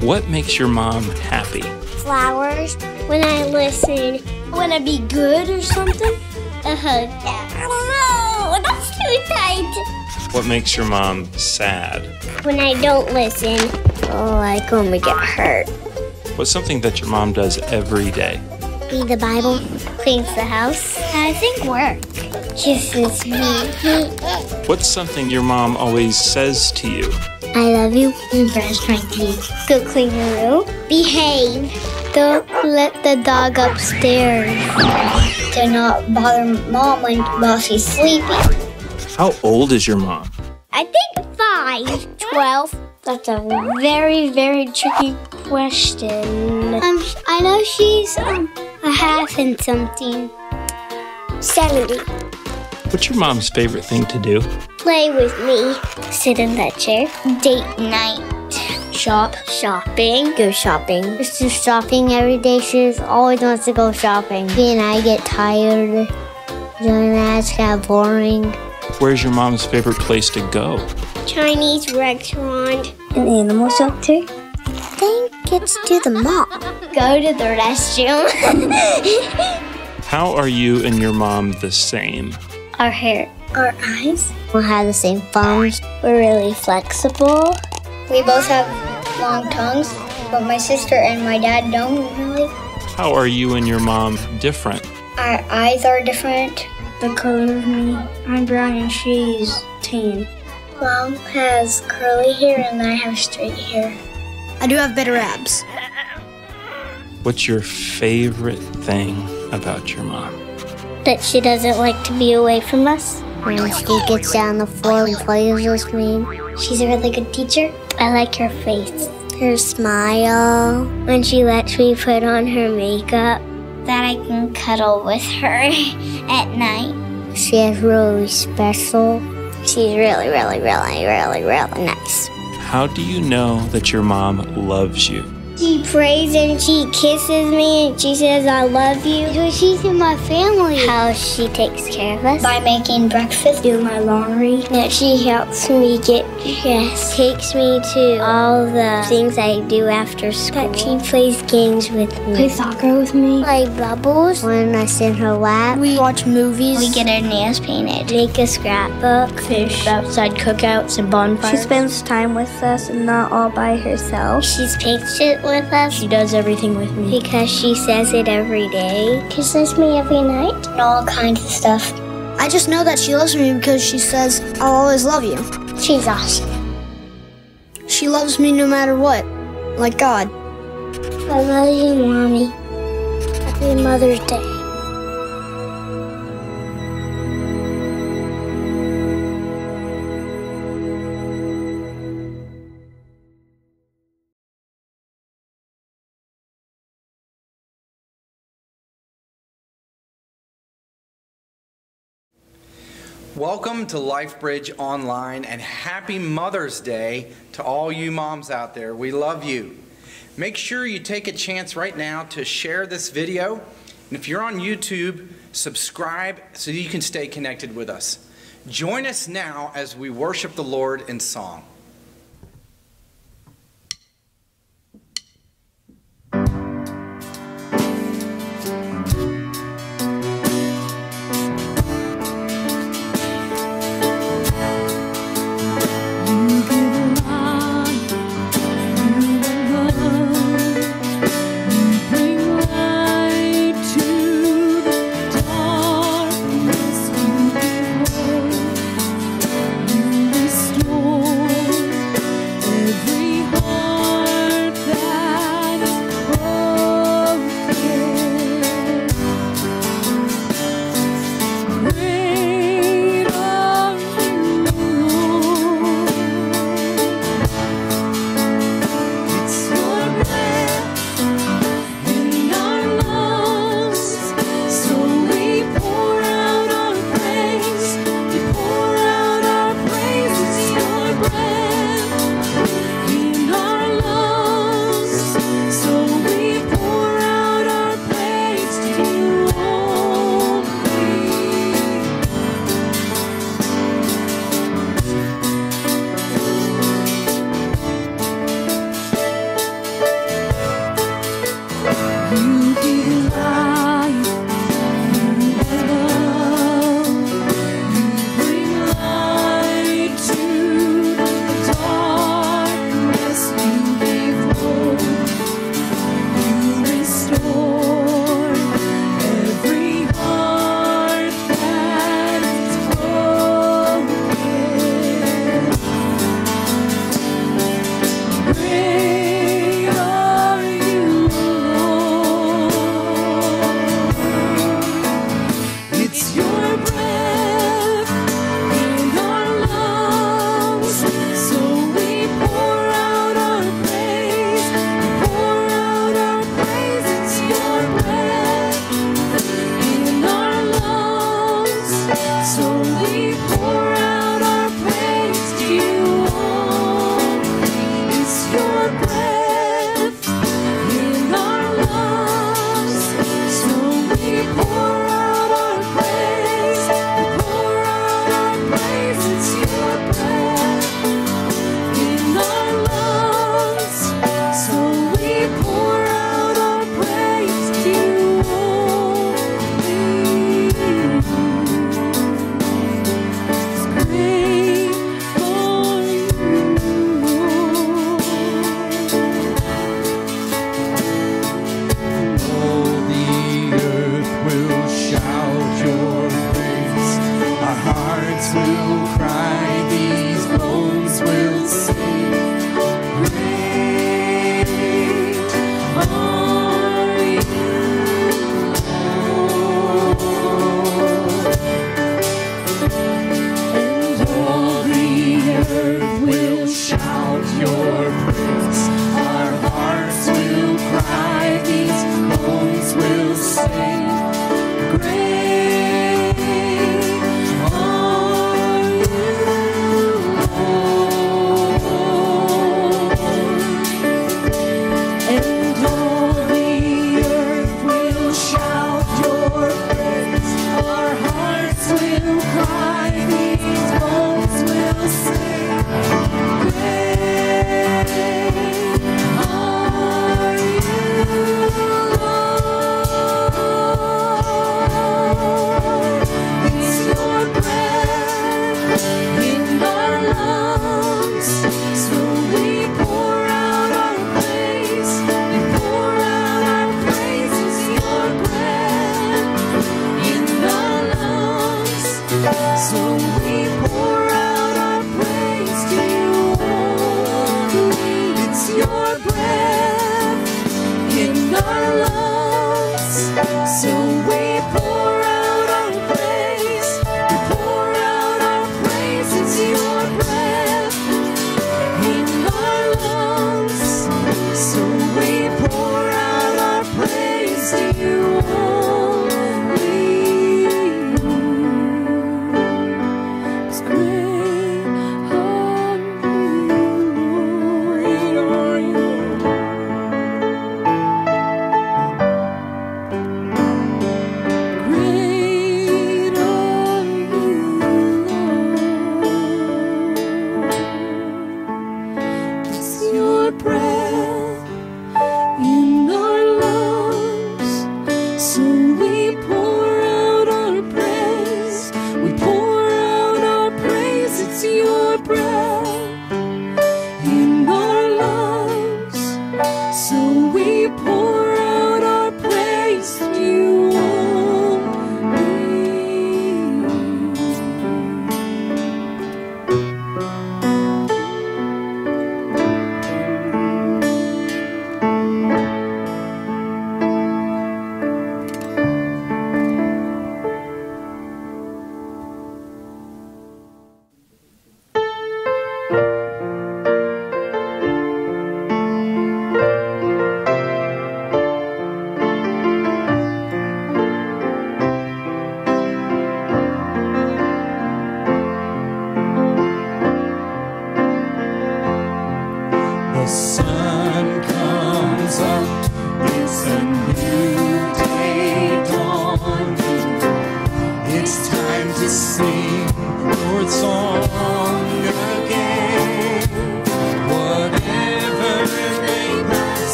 What makes your mom happy? Flowers. When I listen. When I be good or something. A hug. No, that's too tight. What makes your mom sad? When I don't listen. Like when we get hurt. What's something that your mom does every day? Read the Bible. Cleans the house. I think work. Kisses me. What's something your mom always says to you? I love you. Brush my teeth. Go clean the room. Behave. Don't let the dog upstairs. Do not bother Mom while she's sleeping. How old is your mom? I think 5. 12. That's a very, very tricky question. I know she's a half and something. 70. What's your mom's favorite thing to do? Play with me. Sit in that chair. Date night. Shop. Shopping. Go shopping. Just do shopping every day. She always wants to go shopping. Me and I get tired doing that. It's kind of boring. Where's your mom's favorite place to go? Chinese restaurant. An animal shelter. I think it's to the mall. Go to the restroom. How are you and your mom the same? Our hair. Our eyes. We have the same thumbs. We're really flexible. We both have long tongues, but my sister and my dad don't really. How are you and your mom different? Our eyes are different. The color of me. I'm brown and she's tan. Mom has curly hair and I have straight hair. I do have better abs. What's your favorite thing about your mom? That she doesn't like to be away from us. When she gets down on the floor and plays with me. She's a really good teacher. I like her face. Her smile. When she lets me put on her makeup. That I can cuddle with her at night. She is really special. She's really, really, really, really, really nice. How do you know that your mom loves you? She prays and she kisses me and she says, I love you. Because she's in my family. How she takes care of us. By making breakfast, do my laundry. That she helps me get dressed. Takes me to all the things I do after school. That she plays games with me. Play soccer with me. Play bubbles. When I sit in her lap. We watch movies. We get our nails painted. Make a scrapbook. Fish. Outside cookouts and bonfires. She spends time with us and not all by herself. She's patient with us. She does everything with me. Because she says it every day. Kisses me every night. And all kinds of stuff. I just know that she loves me because she says, I'll always love you. She's awesome. She loves me no matter what. Like God. I love you, Mommy. Happy Mother's Day. Welcome to LifeBridge Online and happy Mother's Day to all you moms out there. We love you. Make sure you take a chance right now to share this video. And if you're on YouTube, subscribe so you can stay connected with us. Join us now as we worship the Lord in song. Restore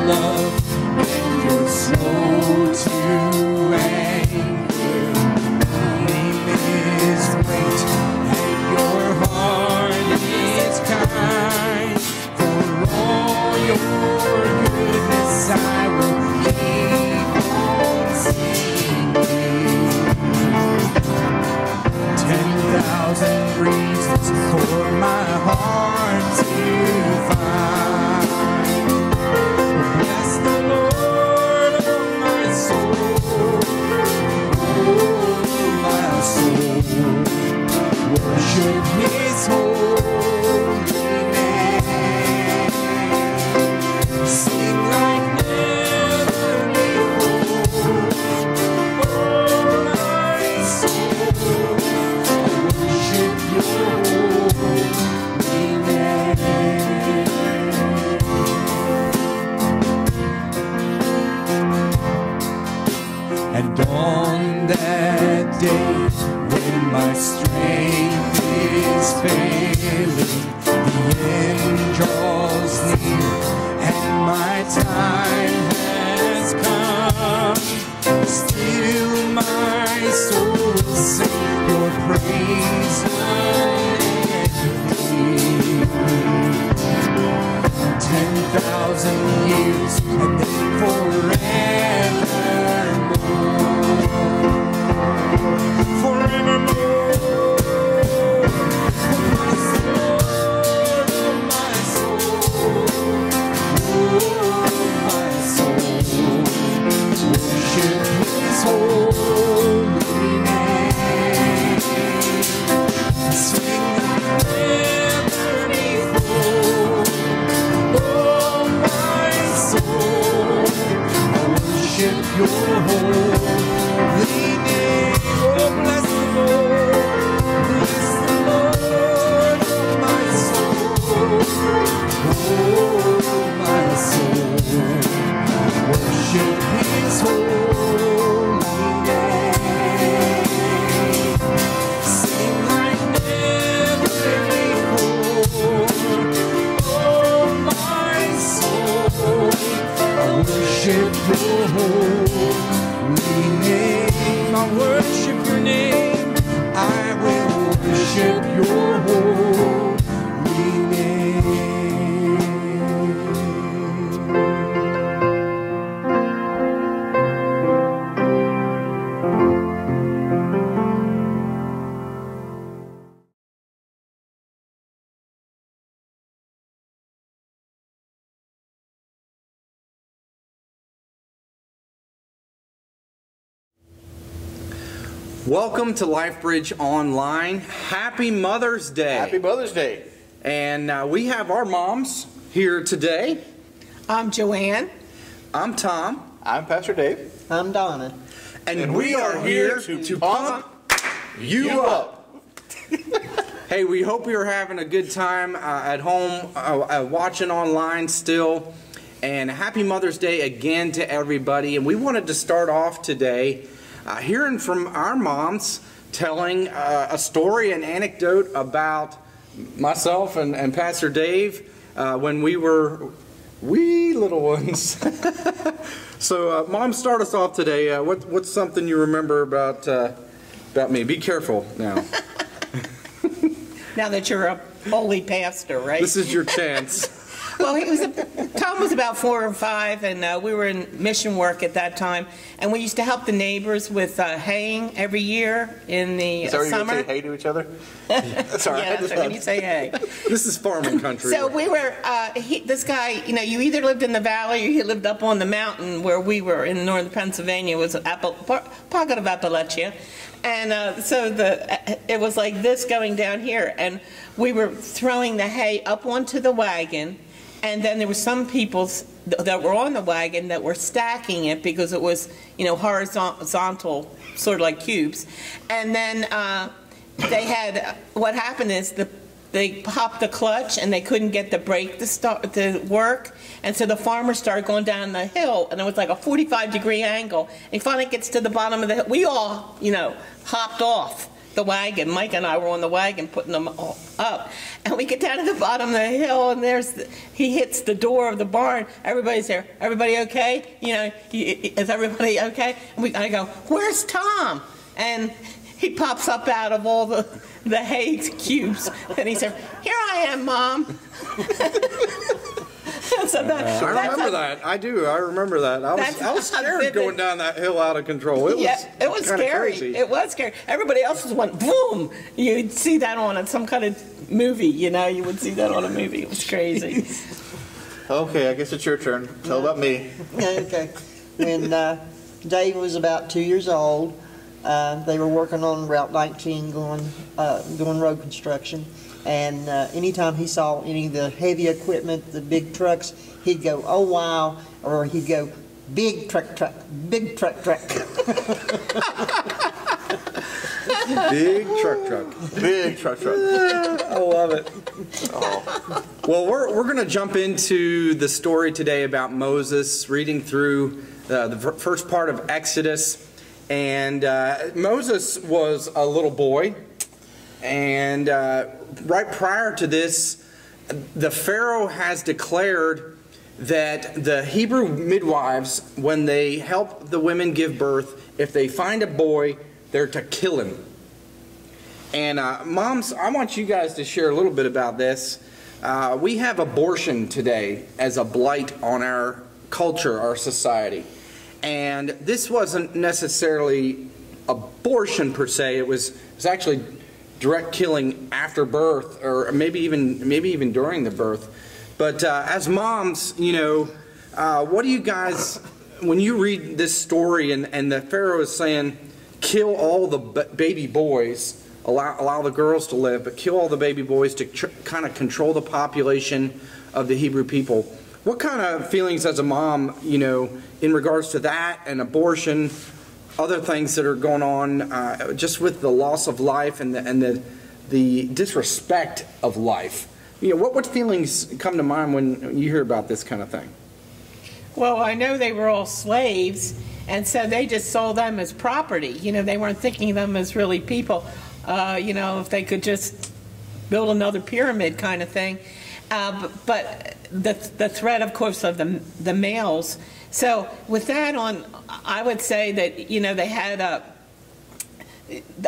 Love, and you're slow to my soul, worship His holy name. Sing like never before. Oh, my soul, worship Your holy name. And on that day when my strength is failing, the end draws near and my time has come, still my soul will sing Your praise unending. 10,000 years and then forevermore. Bless the Lord, oh my soul, oh my soul, worship His holy name. Sing like never before. Oh my soul, I worship Your holy name. Oh, bless the Lord, oh my soul, oh my soul, worship His holy name. Sing like never before. Oh my soul, I worship Your holy name. I worship Your name. I will worship Your holy name. Welcome to LifeBridge Online. Happy Mother's Day. Happy Mother's Day. And we have our moms here today. I'm Joanne. I'm Tom. I'm Pastor Dave. I'm Donna. And we are here to pump you up. Hey, we hope you're having a good time at home, watching online still. And happy Mother's Day again to everybody. And we wanted to start off today hearing from our moms telling a story, an anecdote about myself and Pastor Dave when we were wee little ones. So, Mom, start us off today. What's something you remember about me? Be careful now. Now that you're a holy pastor, right? This is your chance. Well, Tom was about 4 or 5, and we were in mission work at that time, and we used to help the neighbors with haying every year in the Sorry, summer. you say hey to each other? Sorry, yeah, that's when you say hey. This is farming country. So we were, this guy, you either lived in the valley or you lived up on the mountain where we were in northern Pennsylvania. It was a pocket of Appalachia. And so it was like this going down here, and we were throwing the hay up onto the wagon, and then there were some people that were on the wagon that were stacking it because it was, horizontal, sort of like cubes. And then they had, what happened is they popped the clutch and they couldn't get the brake to work. And so the farmer started going down the hill, and it was like a 45-degree angle. And he finally gets to the bottom of the hill. We all, hopped off the wagon. Mike and I were on the wagon putting them all up. And we get down to the bottom of the hill, and he hits the door of the barn. Everybody's there. Everybody okay? Is everybody okay? And I go, where's Tom? And he pops up out of all the hay cubes, and he said, here I am, Mom. So I remember that. I do. I remember that. I was scared going down that hill out of control. It was scary. Crazy. It was scary. Everybody else went boom. You'd see that on some kind of movie. You would see that on a movie. It was crazy. Okay, I guess it's your turn. Tell about me. Okay. When Dave was about 2 years old. They were working on Route 19 doing road construction. And anytime he saw any of the heavy equipment, the big trucks, he'd go, "Oh, wow," or he'd go, "Big truck, truck, big truck, truck." Big truck, truck. Big truck. I love it. Oh. Well, we're going to jump into the story today about Moses, reading through the first part of Exodus. And Moses was a little boy. And right prior to this, the Pharaoh has declared that the Hebrew midwives, when they help the women give birth, if they find a boy, they're to kill him. And moms, I want you guys to share a little bit about this. We have abortion today as a blight on our culture, our society. And this wasn't necessarily abortion per se. It was actually direct killing after birth, or maybe even during the birth. But as moms, you know, what do you guys, when you read this story and the Pharaoh is saying, kill all the baby boys, allow the girls to live, but kill all the baby boys to kind of control the population of the Hebrew people. What kind of feelings as a mom, you know, in regards to that and abortion, other things that are going on, just with the loss of life and the disrespect of life? You know, what feelings come to mind when you hear about this kind of thing? Well, I know they were all slaves, and so they just saw them as property. You know, they weren't thinking of them as really people. You know, if they could just build another pyramid kind of thing. But the threat, of course, of the males. So with that on, I would say that, you know, they had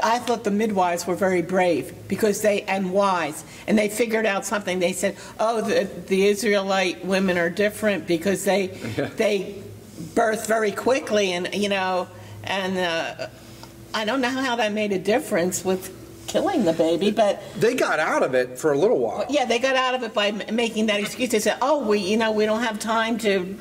I thought the midwives were very brave because and wise, and they figured out something. They said, oh, the Israelite women are different because they birth very quickly, and you know, and I don't know how that made a difference with killing the baby, but they got out of it for a little while. Yeah, they got out of it by making that excuse. They said, oh, we don't have time to.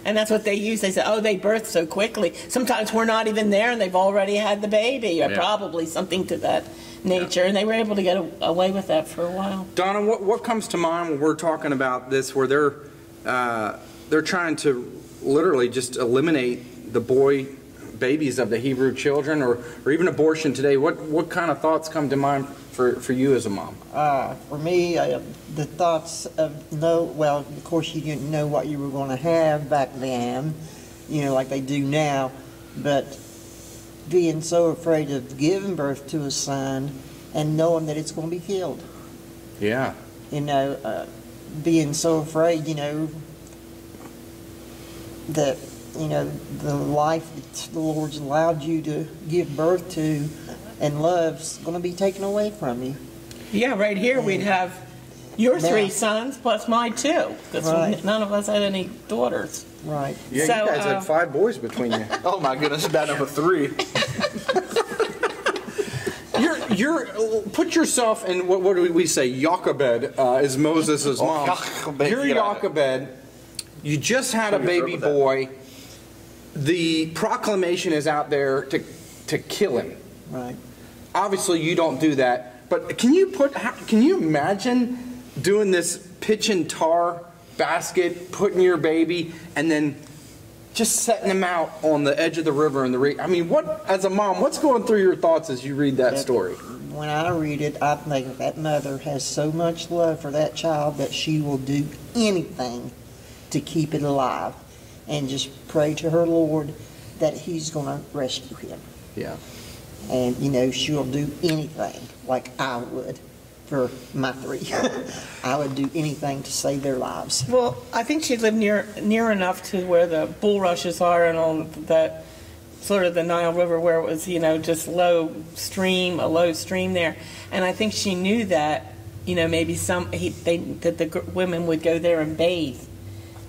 And that's what they used. They said, oh, they birth so quickly. Sometimes we're not even there and they've already had the baby, or probably something to that nature. And they were able to get away with that for a while. Donna, what comes to mind when we're talking about this, where they're trying to literally just eliminate the babies of the Hebrew children, or even abortion today? What kind of thoughts come to mind for you as a mom? For me, the thoughts of well, of course you didn't know what you were going to have back then, you know, like they do now, but being so afraid of giving birth to a son and knowing that it's going to be killed. Yeah. You know, being so afraid, you know, that, you know, the life that the Lord's allowed you to give birth to and love's going to be taken away from you. Yeah, right here we'd have your 3 sons plus mine 2, because none of us had any daughters. Right. Yeah, so, you guys had 5 boys between you. Oh my goodness, bad number 3. Put yourself in, what do we say, Jochebed is Moses' mom. You're Jochebed. You just had a baby boy. The proclamation is out there to kill him. Right. Obviously, you don't do that. But can you imagine doing this pitch and tar basket, putting your baby, and then just setting him out on the edge of the river in the I mean, as a mom, what's going through your thoughts as you read that story? When I read it, I think that mother has so much love for that child that she will do anything to keep it alive, and just pray to her Lord that He's going to rescue him. Yeah. And, you know, she'll do anything, like I would for my 3. I would do anything to save their lives. Well, I think she lived near enough to where the bulrushes are and all that, sort of the Nile River, where it was, you know, just a low stream there. And I think she knew that, you know, maybe that the women would go there and bathe,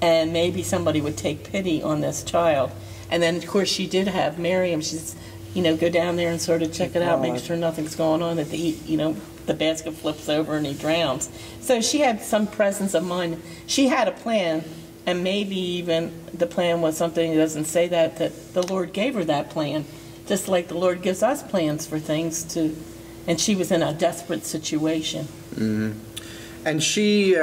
and maybe somebody would take pity on this child. And then, of course, she did have Miriam. She's, you know, go down there and sort of check it out, make sure nothing's going on, that the basket flips over and he drowns. So she had some presence of mind. She had a plan And maybe even the plan was something, it doesn't say that the Lord gave her that plan, just like the Lord gives us plans for things to, and she was in a desperate situation. Mm-hmm. And she,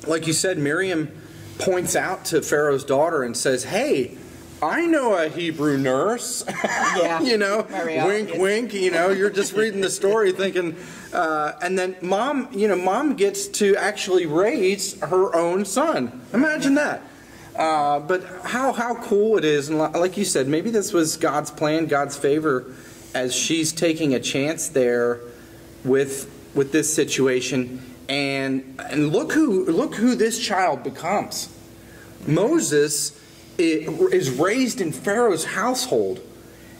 like you said, Miriam points out to Pharaoh's daughter and says, hey, I know a Hebrew nurse. Yeah. You know, Very wink, obvious. wink, you know, you're just reading the story thinking, and then mom gets to actually raise her own son. Imagine that. But how cool it is, and like you said, maybe this was God's plan, God's favor, as she's taking a chance there with this situation. And look who this child becomes. Moses is raised in Pharaoh's household.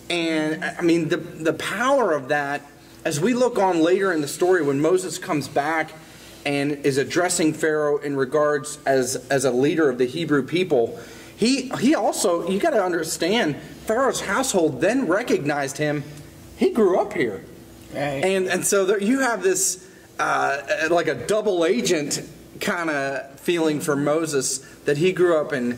And I mean, the power of that, as we look on later in the story when Moses comes back and is addressing Pharaoh in regards as a leader of the Hebrew people, he also, you got to understand, Pharaoh's household then recognized him. He grew up here. Right. And so there, you have this like a double agent kind of feeling for Moses, that he grew up in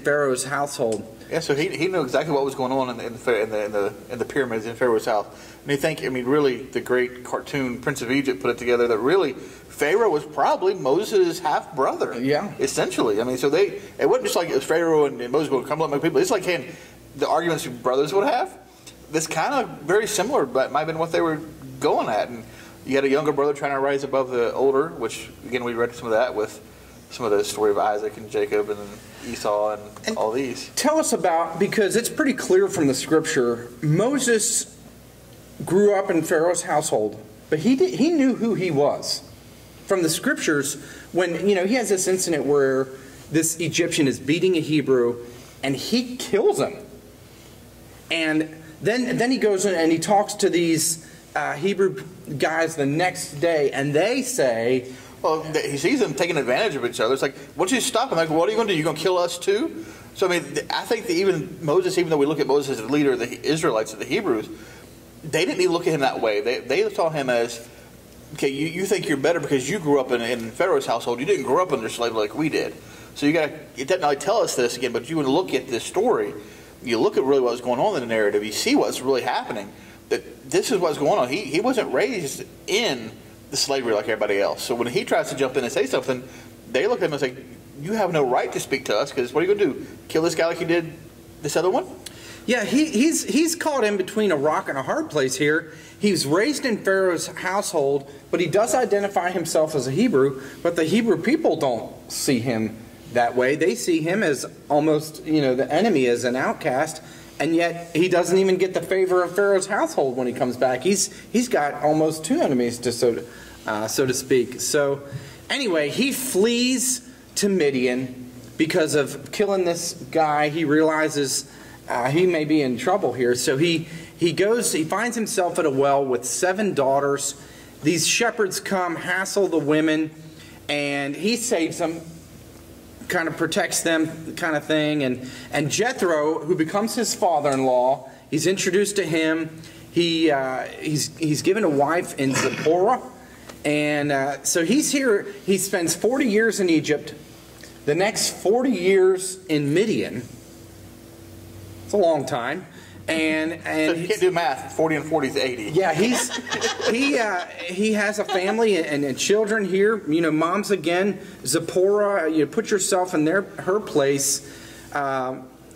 Pharaoh's household. Yeah, so he knew exactly what was going on in the pyramids in Pharaoh's house. And you think, I mean, really, the great cartoon Prince of Egypt put it together that really Pharaoh was probably Moses' half brother. Yeah, essentially. I mean, so it wasn't just like it was Pharaoh and Moses going, come let my people. It's like the arguments brothers would have. This kind of very similar, but might have been what they were going at. And you had a younger brother trying to rise above the older, which again we read some of that with some of the story of Isaac and Jacob and Esau and all these. Tell us about, because it's pretty clear from the scripture, Moses grew up in Pharaoh's household, but he knew who he was. From the scriptures, when he has this incident where this Egyptian is beating a Hebrew and he kills him. And then he goes in and he talks to these Hebrew guys the next day, and they say, well, he sees them taking advantage of each other. It's like, why don't you stop them? Like, what are you going to do? You going to kill us too? So, I mean, I think that even Moses, even though we look at Moses as the leader of the Israelites, of the Hebrews, they didn't even look at him that way. They saw him as, okay, you think you're better because you grew up in Pharaoh's household. You didn't grow up under slavery like we did. So it doesn't really tell us this again, but you want to look at this story, you look at really what was going on in the narrative, you see what's really happening, that this is what's going on. He wasn't raised in the slavery like everybody else. So when he tries to jump in and say something, they look at him and say, you have no right to speak to us, because what are you going to do? Kill this guy like you did this other one? Yeah, he's caught in between a rock and a hard place here. He's raised in Pharaoh's household, but he does identify himself as a Hebrew, but the Hebrew people don't see him that way. They see him as almost, the enemy, as an outcast, and yet he doesn't even get the favor of Pharaoh's household when he comes back. He's got almost two enemies, so to speak. So anyway, he flees to Midian because of killing this guy. He realizes he may be in trouble here. So he finds himself at a well with 7 daughters. These shepherds come, hassle the women, and he saves them, kind of protects them, kind of thing. And Jethro, who becomes his father-in-law, he's introduced to him. He's given a wife in Zipporah. And so he's here. He spends 40 years in Egypt, the next 40 years in Midian. It's a long time. And so you can't do math. 40 and 40 is 80. Yeah, he has a family and children here. Moms again, Zipporah. You put yourself in her place.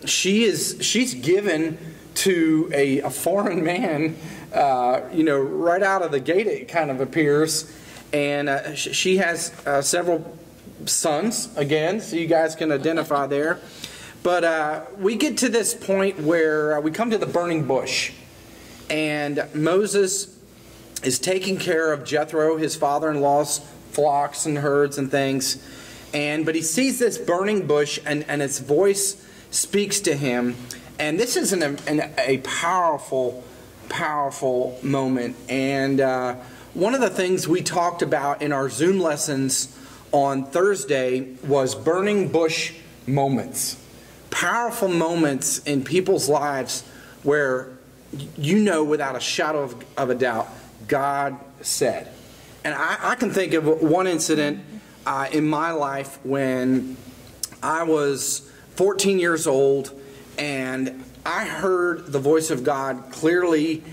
She's given to a foreign man. Right out of the gate, it kind of appears, and she has several sons again, so you guys can identify there. But we get to this point where we come to the burning bush, and Moses is taking care of Jethro, his father-in-law's flocks and herds and things, but he sees this burning bush, and its voice speaks to him, and this is a powerful moment. And one of the things we talked about in our Zoom lessons on Thursday was burning bush moments. Powerful moments in people's lives where without a shadow of a doubt, God said. And I can think of one incident in my life when I was 14 years old, and I heard the voice of God clearly,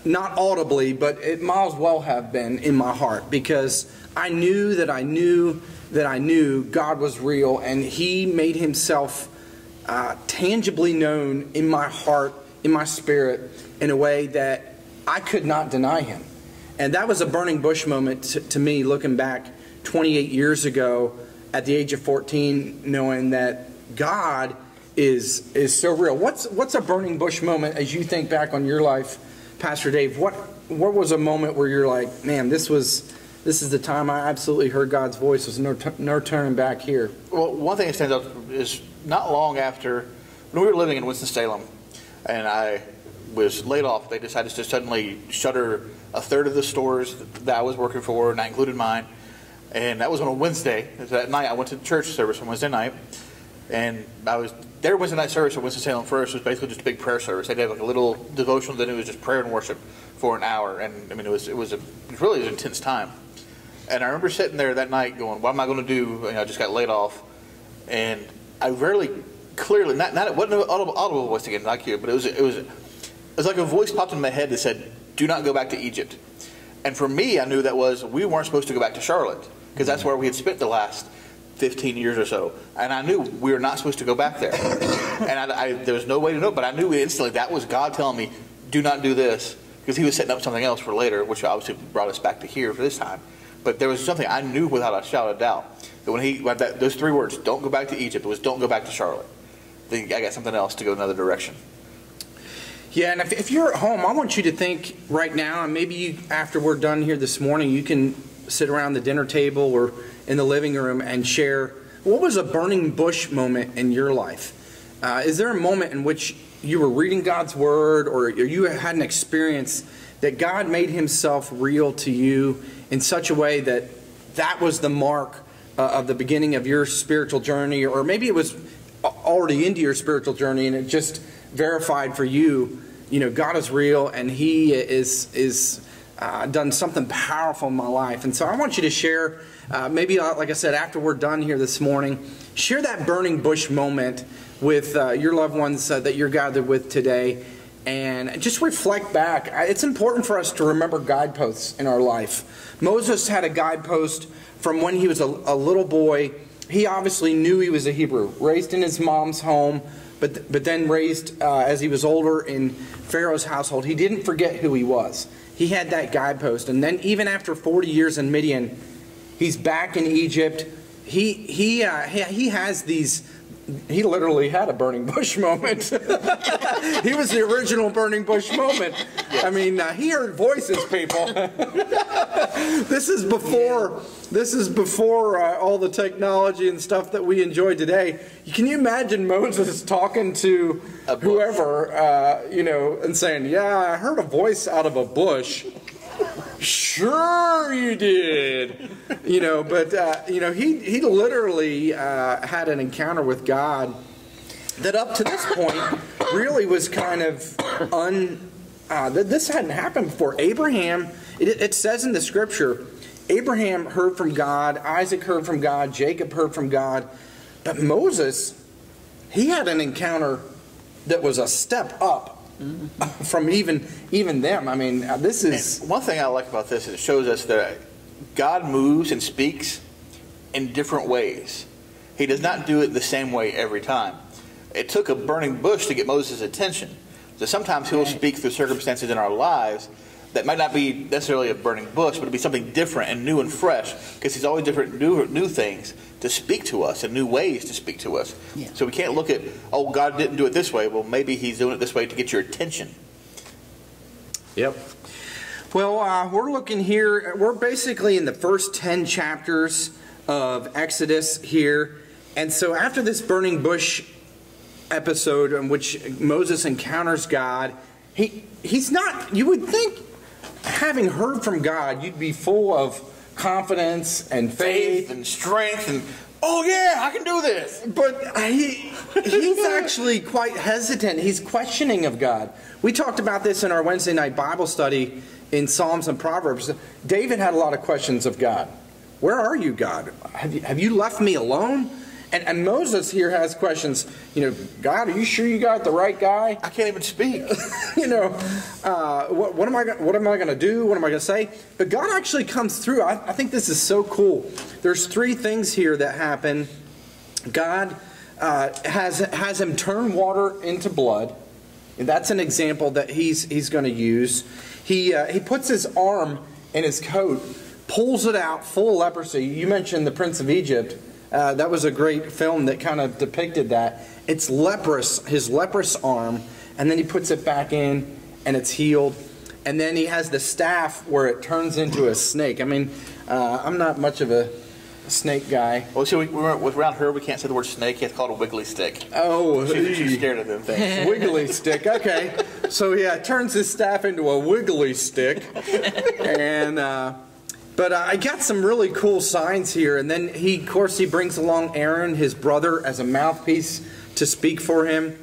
not audibly, but it might as well have been in my heart, because I knew that I knew that I knew God was real, and He made Himself tangibly known in my heart, in my spirit, in a way that I could not deny Him. And that was a burning bush moment to me, looking back 28 years ago at the age of 14, knowing that God is so real. What's a burning bush moment as you think back on your life, Pastor Dave? What was a moment where you're like, man, this is the time I absolutely heard God's voice. There's no turning back here. Well, one thing that stands out is not long after, when we were living in Winston-Salem, and I was laid off, they decided to suddenly shutter a third of the stores that I was working for, and that included mine. And that was on a Wednesday. That night, I went to the church service on Wednesday night, and I was their Wednesday night service at Winston-Salem First was basically just a big prayer service. They did like a little devotional, then it was just prayer and worship for an hour, and I mean it was really an intense time. And I remember sitting there that night going, what am I going to do? I just got laid off, and I really clearly not it wasn't an audible voice again like you, but it was like a voice popped in my head that said, do not go back to Egypt. And for me, I knew that was we weren't supposed to go back to Charlotte, because that's where we had spent the last 15 years or so. And I knew we were not supposed to go back there. And there was no way to know, but I knew instantly that was God telling me, do not do this, because He was setting up something else for later, which obviously brought us back to here for this time. But there was something I knew without a shadow of doubt, that when those three words, don't go back to Egypt, it was don't go back to Charlotte. I got something else to go another direction. Yeah, and if you're at home, I want you to think right now, and maybe after we're done here this morning, you can sit around the dinner table or in the living room and share, what was a burning bush moment in your life? Is there a moment in which you were reading God's Word, or you had an experience that God made Himself real to you in such a way that was the mark of the beginning of your spiritual journey, or maybe it was already into your spiritual journey and it just verified for you, God is real and He is done something powerful in my life. And so I want you to share, maybe like I said, after we're done here this morning, share that burning bush moment with your loved ones that you're gathered with today, and just reflect back. It's important for us to remember guideposts in our life. Moses had a guidepost from when he was a little boy. He obviously knew he was a Hebrew, raised in his mom's home, but then raised as he was older in Pharaoh's household. He didn't forget who he was. He had that guidepost. And then even after 40 years in Midian, he's back in Egypt. He has these... He literally had a burning bush moment. He was the original burning bush moment. Yes. I mean, he heard voices, people. This is before all the technology and stuff that we enjoy today. Can you imagine Moses talking to whoever, and saying, "Yeah, I heard a voice out of a bush." Sure you did. He literally had an encounter with God that up to this point really was kind of this hadn't happened before. Abraham, it says in the scripture, Abraham heard from God, Isaac heard from God, Jacob heard from God, but Moses, he had an encounter that was a step up from even them. I mean, this is... And one thing I like about this is it shows us that God moves and speaks in different ways. He does not do it the same way every time. It took a burning bush to get Moses' attention. So sometimes He'll speak through circumstances in our lives that might not be necessarily a burning bush, but it'll be something different and new and fresh, because He's always different new things to speak to us and new ways to speak to us. Yeah. So we can't look at, oh, God didn't do it this way. Well, maybe He's doing it this way to get your attention. Yep. Well, we're looking here, we're basically in the first 10 chapters of Exodus here. And so after this burning bush episode in which Moses encounters God, he's not, you would think, having heard from God, you'd be full of confidence and faith and strength and, oh yeah, I can do this. But he's actually quite hesitant. He's questioning of God. We talked about this in our Wednesday night Bible study in Psalms and Proverbs. David had a lot of questions of God. Where are you, God? Have you left me alone? And Moses here has questions. God, are you sure you got the right guy? I can't even speak. What am I going to do? What am I going to say? But God actually comes through. I think this is so cool. There's 3 things here that happen. God has him turn water into blood. And that's an example that he's going to use. He puts his arm in his coat, pulls it out full of leprosy. You mentioned the Prince of Egypt. That was a great film that kind of depicted that. It's leprous, his leprous arm, and then he puts it back in, and it's healed. And then he has the staff where it turns into a snake. I mean, I'm not much of a snake guy. Well, see, around her, we can't say the word snake. It's called a wiggly stick. Oh, she's scared of them things. Wiggly stick. Okay, so yeah, it turns his staff into a wiggly stick, and. But I got some really cool signs here. And then of course, he brings along Aaron, his brother, as a mouthpiece to speak for him.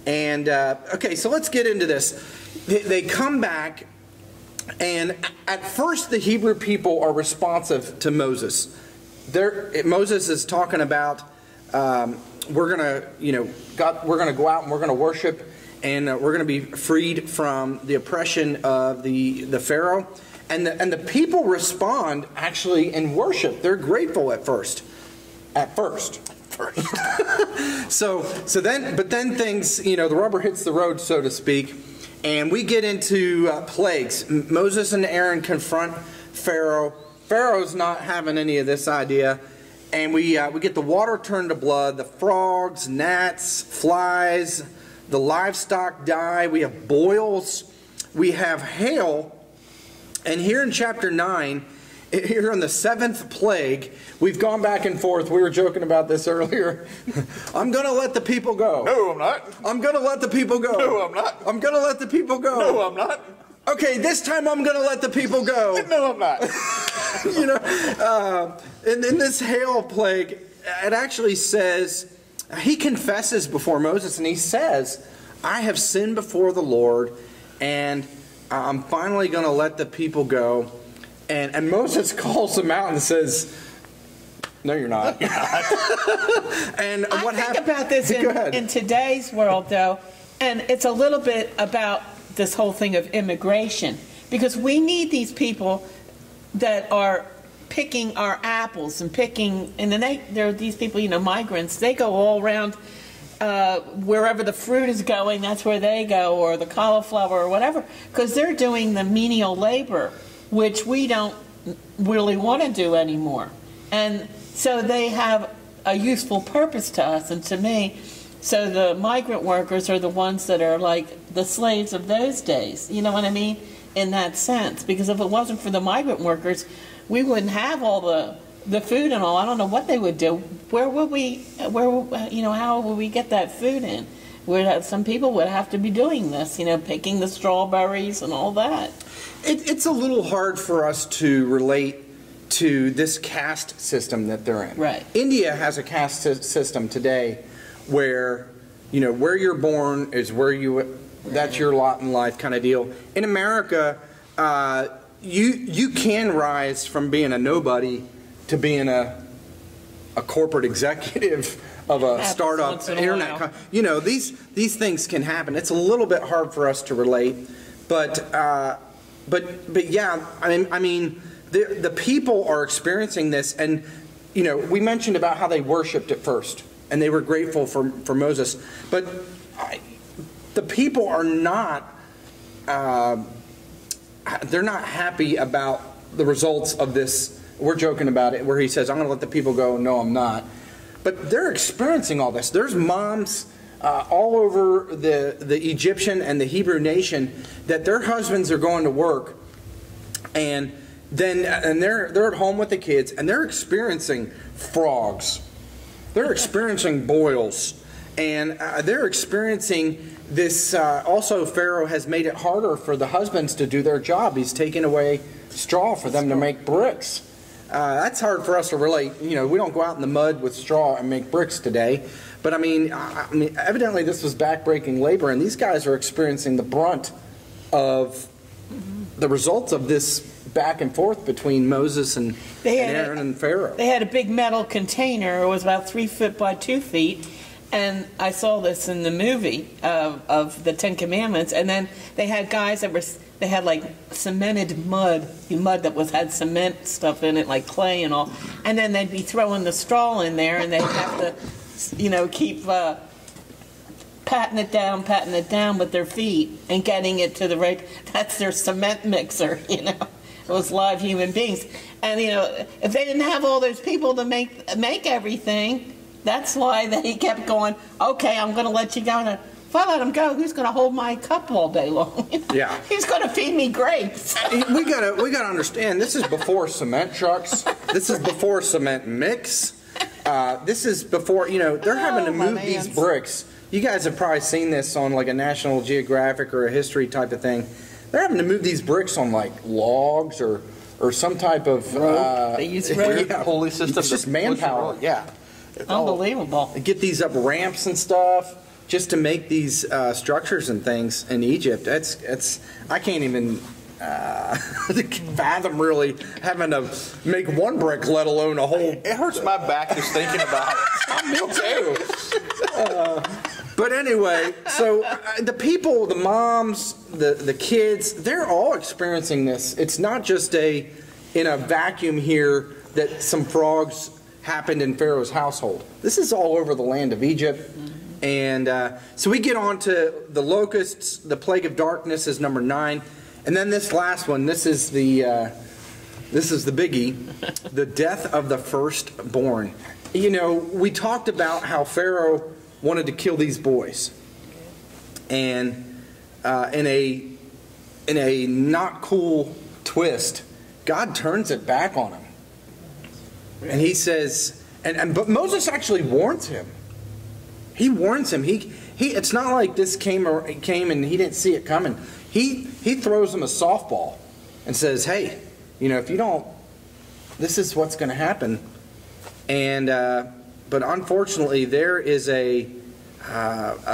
And, okay, so let's get into this. They come back, and at first the Hebrew people are responsive to Moses. Moses is talking about, we're going to go out and we're going to worship, and we're going to be freed from the oppression of the Pharaoh. And the people respond actually in worship. They're grateful at first. So then things, the rubber hits the road, so to speak, and we get into plagues. Moses and Aaron confront Pharaoh. Pharaoh's not having any of this idea, and we get the water turned to blood. The frogs, gnats, flies, the livestock die. We have boils. We have hail. And here in chapter 9, here on the 7th plague, we've gone back and forth. We were joking about this earlier. I'm going to let the people go. No, I'm not. I'm going to let the people go. No, I'm not. I'm going to let the people go. No, I'm not. Okay, this time I'm going to let the people go. No, I'm not. In this hail plague, it actually says, he confesses before Moses, and he says, I have sinned before the Lord, and I'm finally going to let the people go. And Moses calls them out and says, no, you're not. And what think about this in today's world, though, and it's a little bit about this whole thing of immigration, because we need these people that are picking our apples and picking, and then there are these people, migrants. They go all around wherever the fruit is going. That's where they go, or the cauliflower or whatever, because they're doing the menial labor, which we don't really want to do anymore. And so they have a useful purpose to us and to me. So the migrant workers are the ones that are like the slaves of those days. You know what I mean? In that sense. Because if it wasn't for the migrant workers, we wouldn't have all the food and all. I don't know what they would do. How would we get that food in? Some people would have to be doing this, picking the strawberries and all that. It's a little hard for us to relate to this caste system that they're in. Right. India has a caste system today where, where you're born is where that's your lot in life kind of deal. In America, you can rise from being a nobody to being a corporate executive of a startup internet. These things can happen. It's a little bit hard for us to relate, but yeah, I mean, the people are experiencing this, and we mentioned about how they worshipped at first, and they were grateful for Moses, but the people are not. They're not happy about the results of this. We're joking about it, where he says, "I'm going to let the people go." No, I'm not. But they're experiencing all this. There's moms all over the Egyptian and the Hebrew nation that their husbands are going to work, and they're at home with the kids, and they're experiencing frogs. They're experiencing boils, and they're experiencing this. Also, Pharaoh has made it harder for the husbands to do their job. He's taken away straw for them to make bricks. That's hard for us to relate. We don't go out in the mud with straw and make bricks today. But I mean, evidently this was backbreaking labor, and these guys are experiencing the brunt of the results of this back and forth between Moses and Aaron and Pharaoh. They had a big metal container. It was about 3 feet by 2 feet. And I saw this in the movie of the Ten Commandments. And then they had guys they had like cemented mud that had cement stuff in it, like clay and all. And then they'd be throwing the straw in there, and they'd have to, keep patting it down with their feet and getting it to the right. That's their cement mixer, It was live human beings. And, if they didn't have all those people to make everything, that's why they kept going, okay, I'm going to let you go. And if I let him go, who's going to hold my cup all day long? Yeah. He's going to feed me grapes. We gotta understand, this is before cement trucks. This is before cement mix. This is before, they're having to move these bricks. You guys have probably seen this on like a National Geographic or a history type of thing. They're having to move these bricks on like logs or some type of rope. They use rope. Pulley system. It's just manpower. Yeah. Unbelievable. Get these up ramps and stuff just to make these structures and things in Egypt. I can't even fathom really having to make one brick, let alone a whole. It hurts my back just thinking about it. Me too. But anyway, so the people, the moms, the kids, they're all experiencing this. It's not just in a vacuum here that some frogs happened in Pharaoh's household. This is all over the land of Egypt. And so we get on to the locusts. The plague of darkness is number 9. And then this last one, this is the biggie, the death of the firstborn. We talked about how Pharaoh wanted to kill these boys. And in a not cool twist, God turns it back on him. And he says, but Moses actually warns him. He warns him. It's not like this came and he didn't see it coming. He throws him a softball and says, hey, if you don't, this is what's going to happen. And but unfortunately, there is a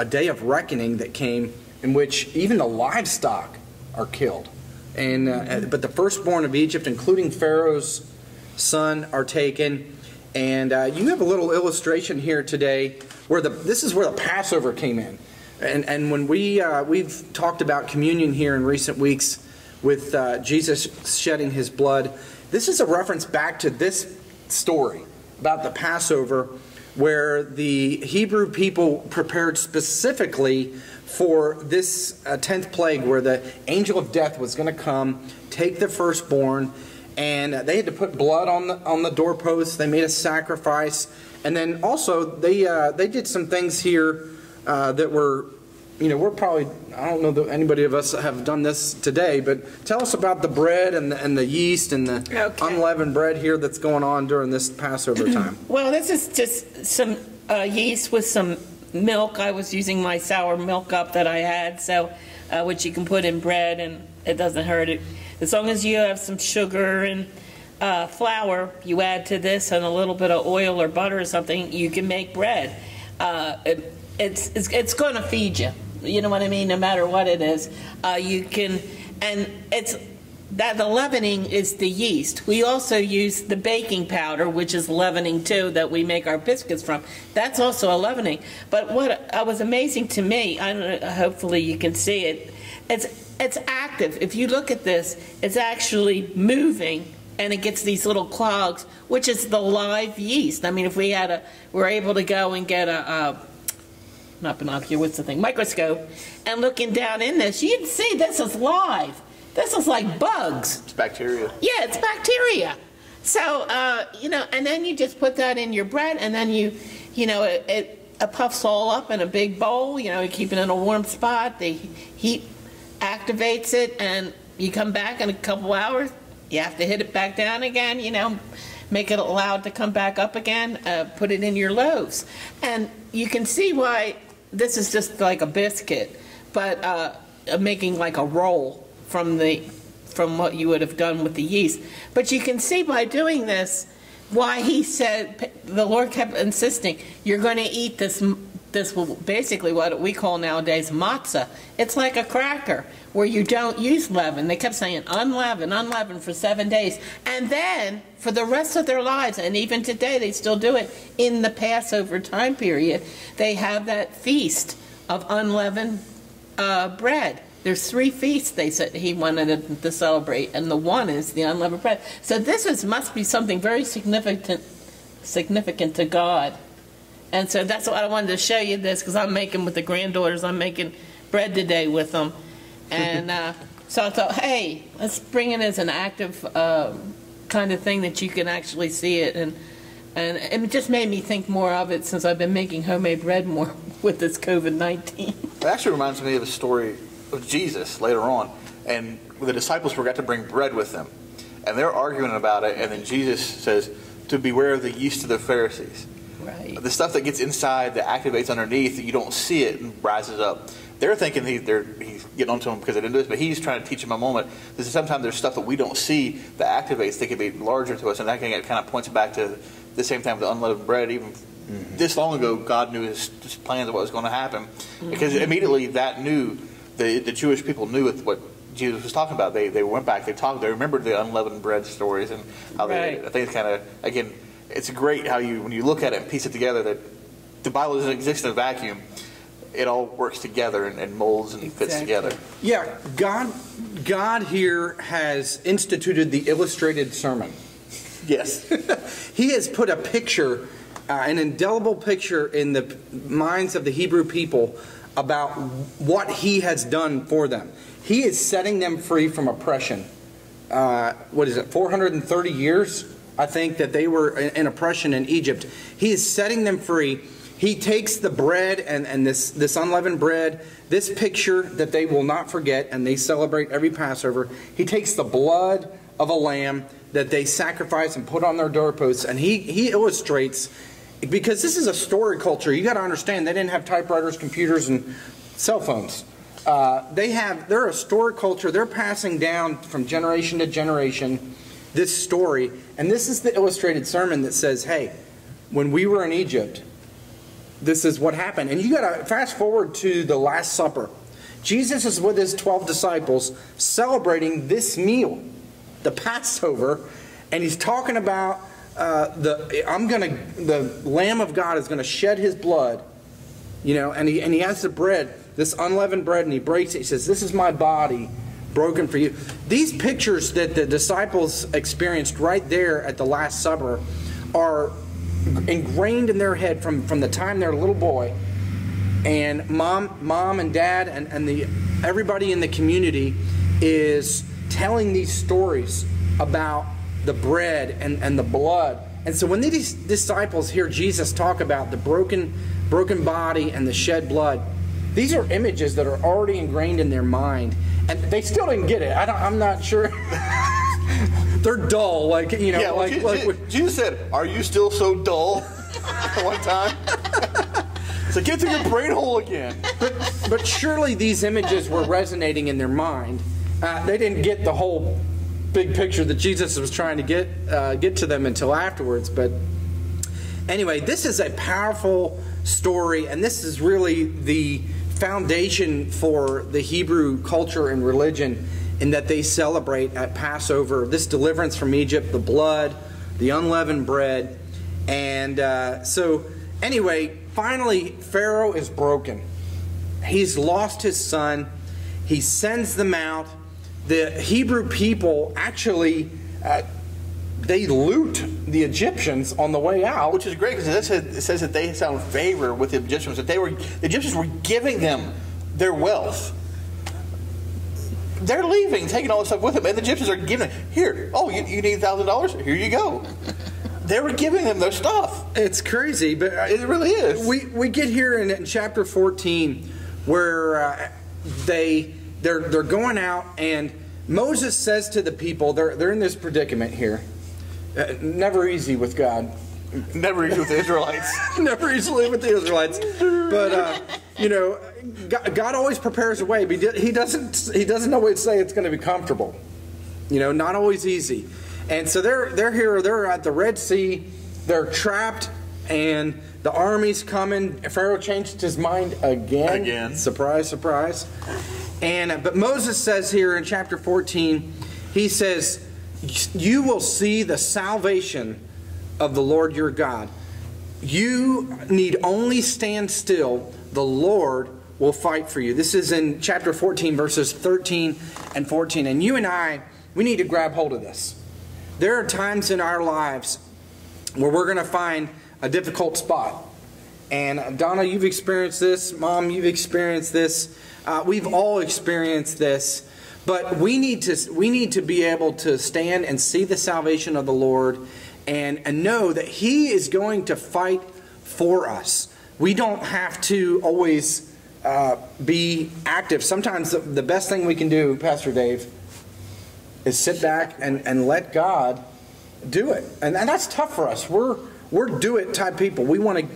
day of reckoning that came in which even the livestock are killed. And but the firstborn of Egypt, including Pharaoh's son, are taken. And you have a little illustration here today where this is where the Passover came in. And when we've talked about communion here in recent weeks with Jesus shedding his blood, this is a reference back to this story about the Passover, where the Hebrew people prepared specifically for this 10th plague, where the angel of death was going to come, take the firstborn, and they had to put blood on the doorposts. They made a sacrifice, and then also they did some things here that were, we're probably, I don't know that anybody of us have done this today, but tell us about the bread and the yeast and the unleavened bread here that's going on during this Passover time. Well, this is just some yeast with some milk. I was using my sour milk cup that I had, so which you can put in bread and it doesn't hurt it. As long as you have some sugar and flour, you add to this and a little bit of oil or butter or something, you can make bread. It's going to feed you. You know what I mean? No matter what it is, you can, and it's that the leavening is the yeast. We also use the baking powder, which is leavening too, that we make our biscuits from. That's also a leavening. But what was amazing to me, I don't know, hopefully you can see it. It's active. If you look at this, it's actually moving, and it gets these little clogs, which is the live yeast. I mean, if we're able to go and get not binocular, what's the thing? Microscope, and looking down in this, you'd see this is live. This is like bugs. It's bacteria. Yeah, it's bacteria. So, and then you just put that in your bread, and then it puffs all up in a big bowl, you keep it in a warm spot. The heat activates it, and you come back in a couple hours, you have to hit it back down again, make it allowed to come back up again, put it in your loaves. And you can see why this is just like a biscuit, but making like a roll from what you would have done with the yeast. But you can see by doing this why he said, the Lord kept insisting, you're going to eat this this will basically what we call nowadays matzah. It's like a cracker where you don't use leaven. They kept saying unleavened, unleavened for 7 days. And then for the rest of their lives, and even today they still do it in the Passover time period, they have that feast of unleavened bread. There's 3 feasts they said he wanted to celebrate, and the one is the unleavened bread. So this must be something very significant to God. And so that's why I wanted to show you this, because I'm making with the granddaughters, I'm making bread today with them. And so I thought, hey, let's bring it as an active kind of thing that you can actually see it. And it just made me think more of it since I've been making homemade bread more with this COVID-19. It actually reminds me of a story of Jesus later on. And the disciples forgot to bring bread with them. And they're arguing about it. And then Jesus says to beware of the yeast of the Pharisees. Right. The stuff that gets inside, that activates underneath, that you don't see it and rises up. They're thinking he's getting onto them because they didn't do this, but he's trying to teach them a moment. Sometimes there's stuff that we don't see that activates, that can be larger to us, and that kind of points back to the same time with the unleavened bread. Even this long ago, God knew his plans of what was going to happen, because immediately that knew, the Jewish people knew what Jesus was talking about. They went back, they remembered the unleavened bread stories, and how I think it's kind of, again, it's great how when you look at it and piece it together, that the Bible doesn't exist in a vacuum. It all works together and molds and fits together. Yeah, God here has instituted the illustrated sermon. Yes. He has put a picture, an indelible picture in the minds of the Hebrew people about what he has done for them. He is setting them free from oppression. 430 years, I think, that they were in oppression in Egypt. He is setting them free. He takes the bread and this unleavened bread, this picture that they will not forget, and they celebrate every Passover. He takes the blood of a lamb that they sacrifice and put on their doorposts, and he illustrates, because this is a story culture. You got to understand, they didn't have typewriters, computers, and cell phones. They're a story culture. They're passing down from generation to generation this story, and this is the illustrated sermon that says, hey, when we were in Egypt, this is what happened. And you got to fast forward to the Last Supper. Jesus is with his 12 disciples celebrating this meal, the Passover, and he's talking about the Lamb of God is going to shed his blood, and he has the bread, this unleavened bread, and he breaks it. He says, "This is my body broken for you." These pictures that the disciples experienced right there at the Last Supper are ingrained in their head from the time they're a little boy, and mom and dad and everybody in the community is telling these stories about the bread and the blood. And so when these disciples hear Jesus talk about the broken body and the shed blood, these are images that are already ingrained in their mind, and they still didn't get it. I'm not sure. They're dull, Jesus said, "Are you still so dull?" One time. So get through your brain hole again. But surely these images were resonating in their mind. They didn't get the whole big picture that Jesus was trying to get to them until afterwards. But anyway, this is a powerful story, and this is really the foundation for the Hebrew culture and religion, in that they celebrate at Passover this deliverance from Egypt, the blood, the unleavened bread. And so anyway, finally Pharaoh is broken. He's lost his son. He sends them out. The Hebrew people actually, they loot the Egyptians on the way out. Which is great, because it says that they found favor with the Egyptians, that the Egyptians were giving them their wealth. They're leaving, taking all this stuff with them, and the Egyptians are giving it. Here, you need $1,000? Here you go. They were giving them their stuff. It's crazy, but it really is. We get here in chapter 14 where they're going out, and Moses says to the people, they're in this predicament here. Never easy with God. Never easy with the Israelites. Never easily with the Israelites. But God always prepares a way, but he doesn't always say it's going to be comfortable. Not always easy. And so they're here. They're at the Red Sea. They're trapped and the army's coming. Pharaoh changed his mind again. Surprise, surprise. And but Moses says here in chapter 14, he says, you will see the salvation of the Lord your God. You need only stand still. The Lord will fight for you. This is in chapter 14, verses 13 and 14. And you and I, we need to grab hold of this. There are times in our lives where we're going to find a difficult spot. And Donna, you've experienced this. Mom, you've experienced this. We've all experienced this. But we need to be able to stand and see the salvation of the Lord and know that He is going to fight for us. We don't have to always be active. Sometimes the best thing we can do, Pastor Dave, is sit back and let God do it. And that's tough for us. We're do-it type people. We want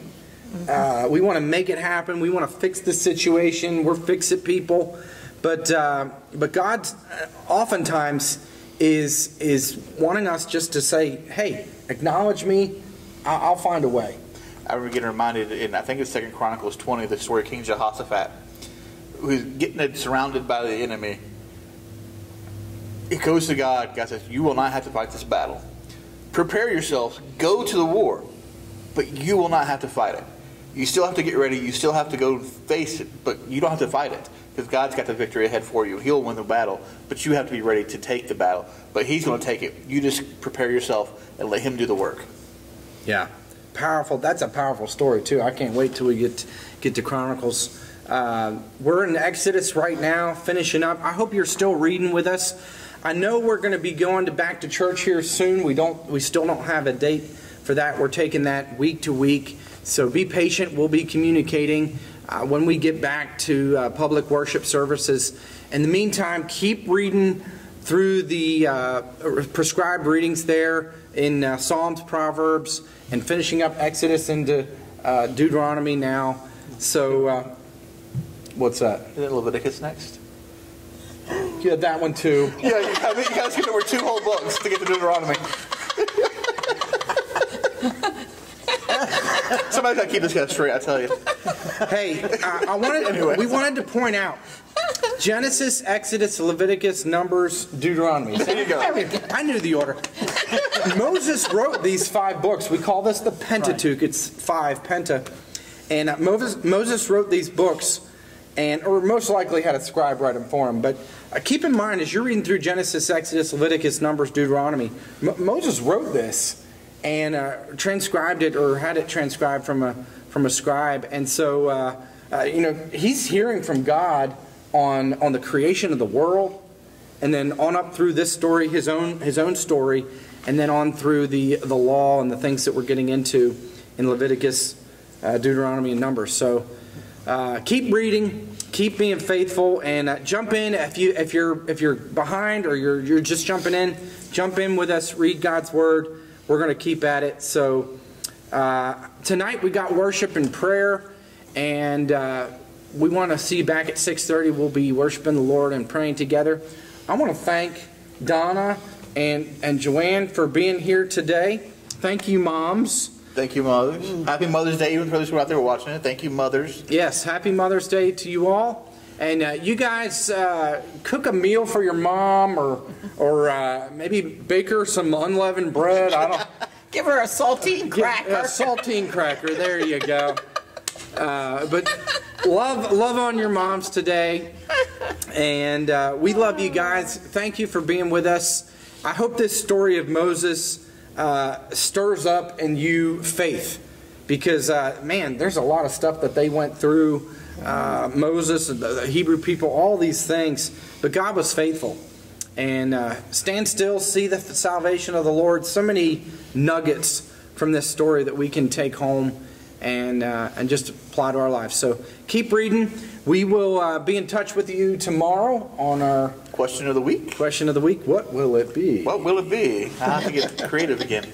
to make it happen. We want to fix the situation. We're fix-it people. But God oftentimes is wanting us just to say, hey, acknowledge me. I'll find a way. I remember getting reminded in, I think it's 2 Chronicles 20, the story of King Jehoshaphat, who's getting surrounded by the enemy. He goes to God. God says, you will not have to fight this battle. Prepare yourselves. Go to the war. But you will not have to fight it. You still have to get ready. You still have to go face it. But you don't have to fight it. Because God's got the victory ahead for you. He'll win the battle. But you have to be ready to take the battle. But He's going to take it. You just prepare yourself and let Him do the work. Yeah. Powerful. That's a powerful story, too. I can't wait till we get to Chronicles. We're in Exodus right now, finishing up. I hope you're still reading with us. I know we're going to be going back to church here soon. We still don't have a date for that. We're taking that week to week. So be patient. We'll be communicating when we get back to public worship services. In the meantime, keep reading through the prescribed readings there in Psalms, Proverbs, and finishing up Exodus into Deuteronomy now. So, what's that? Is Leviticus next? Yeah, that one too. Yeah, you guys get over 2 whole books to get to Deuteronomy. Somebody's got to keep this guy straight, I tell you. Hey, we wanted to point out Genesis, Exodus, Leviticus, Numbers, Deuteronomy. There you go. I knew the order. Moses wrote these 5 books. We call this the Pentateuch. It's 5, Penta. And Moses wrote these books, or most likely had a scribe write them for him. But keep in mind, as you're reading through Genesis, Exodus, Leviticus, Numbers, Deuteronomy, Moses wrote this and transcribed it, or had it transcribed from a scribe. And so, he's hearing from God on the creation of the world, and then on up through this story, his own story, and then on through the law and the things that we're getting into in Leviticus, Deuteronomy, and Numbers. So keep reading, keep being faithful, and jump in if you're behind or you're just jumping in. Jump in with us, read God's Word. We're going to keep at it. So tonight we got worship and prayer, and we want to see you back at 6:30. We'll be worshiping the Lord and praying together. I want to thank Donna and Joanne for being here today. Thank you, moms. Thank you, mothers. Happy Mother's Day, even for those who are out there watching it. Thank you, mothers. Yes, happy Mother's Day to you all. And you guys cook a meal for your mom, or maybe bake her some unleavened bread. I don't. Give her a saltine cracker. A saltine cracker. There you go. But love on your moms today, and we love you guys. Thank you for being with us. I hope this story of Moses stirs up in you faith, because man, there's a lot of stuff that they went through. Moses, the Hebrew people, all these things, but God was faithful. And stand still, see the salvation of the Lord. So many nuggets from this story that we can take home and just apply to our lives. So keep reading. We will be in touch with you tomorrow on our Question of the Week. Question of the Week. What will it be? What will it be? I have to get creative again.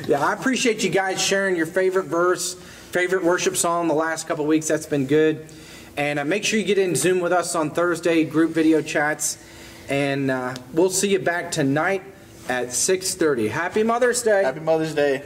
Yeah, I appreciate you guys sharing your favorite verse, favorite worship song the last couple of weeks. That's been good. And make sure you get in Zoom with us on Thursday, group video chats. And we'll see you back tonight at 6:30. Happy Mother's Day. Happy Mother's Day.